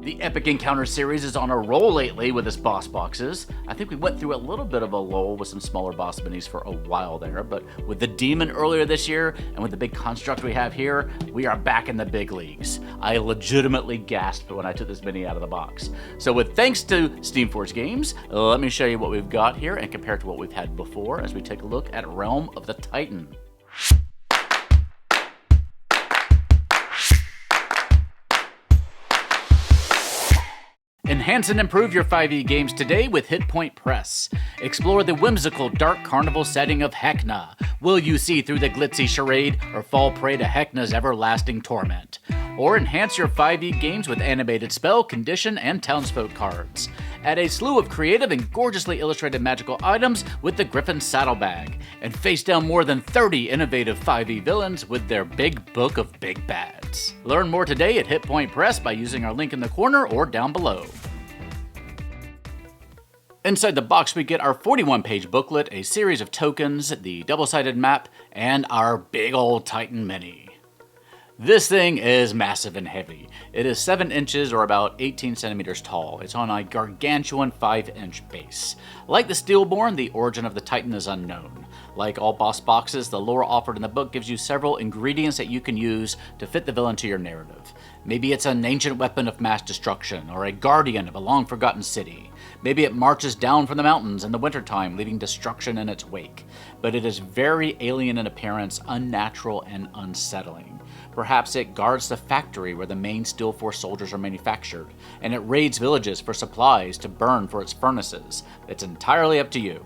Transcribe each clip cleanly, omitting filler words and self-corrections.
The Epic Encounter series is on a roll lately with its boss boxes. I think we went through a little bit of a lull with some smaller boss minis for a while there, but with the Demon earlier this year, and with the big construct we have here, we are back in the big leagues. I legitimately gasped when I took this mini out of the box. So with thanks to Steamforged Games, let me show you what we've got here and compare it to what we've had before as we take a look at Realm of the Titan. Enhance and improve your 5e games today with Hit Point Press. Explore the whimsical dark carnival setting of Heckna. Will you see through the glitzy charade or fall prey to Heckna's everlasting torment? Or enhance your 5e games with animated spell, condition, and townsfolk cards. Add a slew of creative and gorgeously illustrated magical items with the Griffon Saddlebag. And face down more than 30 innovative 5e villains with their big book of big bads. Learn more today at Hit Point Press by using our link in the corner or down below. Inside the box we get our 41-page booklet, a series of tokens, the double-sided map, and our big old Titan mini. This thing is massive and heavy. It is 7 inches or about 18 centimeters tall. It's on a gargantuan 5-inch base. Like the Steelborn, the origin of the Titan is unknown. Like all boss boxes, the lore offered in the book gives you several ingredients that you can use to fit the villain to your narrative. Maybe it's an ancient weapon of mass destruction, or a guardian of a long-forgotten city. Maybe it marches down from the mountains in the wintertime, leaving destruction in its wake. But it is very alien in appearance, unnatural, and unsettling. Perhaps it guards the factory where the main Steel Force soldiers are manufactured, and it raids villages for supplies to burn for its furnaces. It's entirely up to you.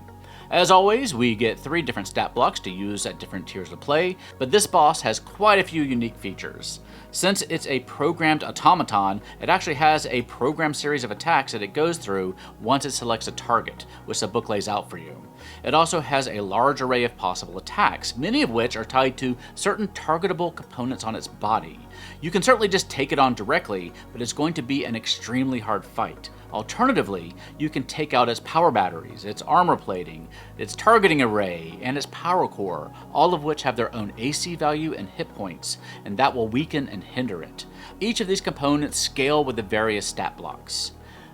As always, we get 3 different stat blocks to use at different tiers of play, but this boss has quite a few unique features. Since it's a programmed automaton, it actually has a programmed series of attacks that it goes through once it selects a target, which the book lays out for you. It also has a large array of possible attacks, many of which are tied to certain targetable components on its body. You can certainly just take it on directly, but it's going to be an extremely hard fight. Alternatively, you can take out its power batteries, its armor plating, its targeting array, and its power core, all of which have their own AC value and hit points, and that will weaken and hinder it. Each of these components scale with the various stat blocks.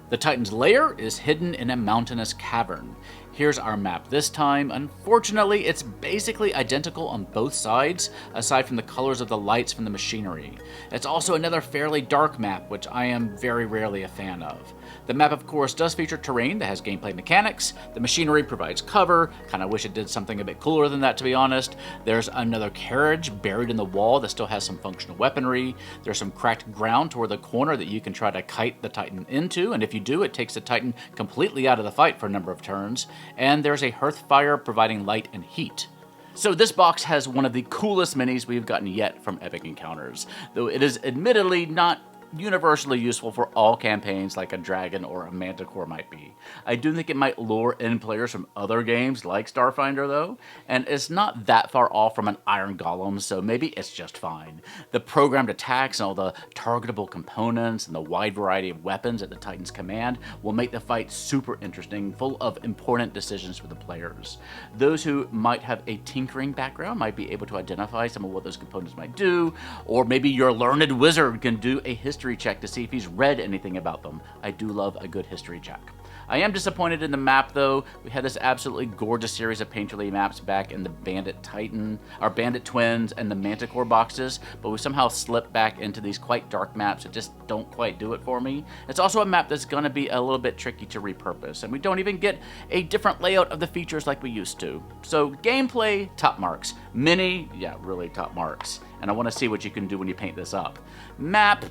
The Titan's lair is hidden in a mountainous cavern. Here's our map this time. Unfortunately, it's basically identical on both sides, aside from the colors of the lights from the machinery. It's also another fairly dark map, which I am very rarely a fan of. The map, of course, does feature terrain that has gameplay mechanics. The machinery provides cover. Kinda wish it did something a bit cooler than that, to be honest. There's another carriage buried in the wall that still has some functional weaponry. There's some cracked ground toward the corner that you can try to kite the Titan into, and if you do, it takes the Titan completely out of the fight for a number of turns. And there's a hearth fire providing light and heat. So this box has one of the coolest minis we've gotten yet from Epic Encounters, though it is admittedly not universally useful for all campaigns like a dragon or a manticore might be. I do think it might lure in players from other games like Starfinder though, and it's not that far off from an Iron Golem, so maybe it's just fine. The programmed attacks and all the targetable components and the wide variety of weapons at the Titan's command will make the fight super interesting, full of important decisions for the players. Those who might have a tinkering background might be able to identify some of what those components might do, or maybe your learned wizard can do a history check to see if he's read anything about them. I do love a good history check. I am disappointed in the map though. We had this absolutely gorgeous series of painterly maps back in the Bandit Titan, our Bandit Twins, and the Manticore boxes, but we somehow slipped back into these quite dark maps that just don't quite do it for me. It's also a map that's going to be a little bit tricky to repurpose, and we don't even get a different layout of the features like we used to. So gameplay, top marks. Mini, yeah, really top marks. And I want to see what you can do when you paint this up. Map,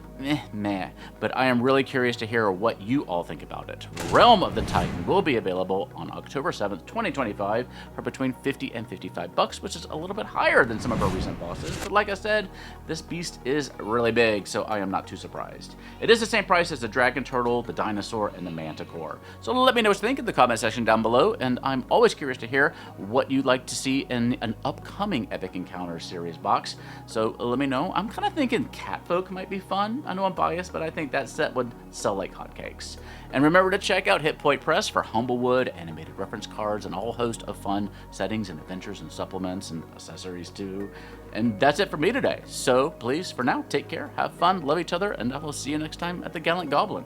meh. But I am really curious to hear what you all think about it. Realm of the Titan will be available on October 7th, 2025 for between $50 and $55, which is a little bit higher than some of our recent bosses. But like I said, this beast is really big, so I am not too surprised. It is the same price as the Dragon Turtle, the Dinosaur, and the Manticore. So let me know what you think in the comment section down below, and I'm always curious to hear what you'd like to see in an upcoming Epic Encounters series box. So let me know. I'm kind of thinking Catfolk might be fun. I know I'm biased, but I think that set would sell like hotcakes. And remember to check out Hit Point Press for Humblewood, animated reference cards, and a whole host of fun settings and adventures and supplements and accessories too. And that's it for me today. So please, for now, take care, have fun, love each other, and I will see you next time at the Gallant Goblin.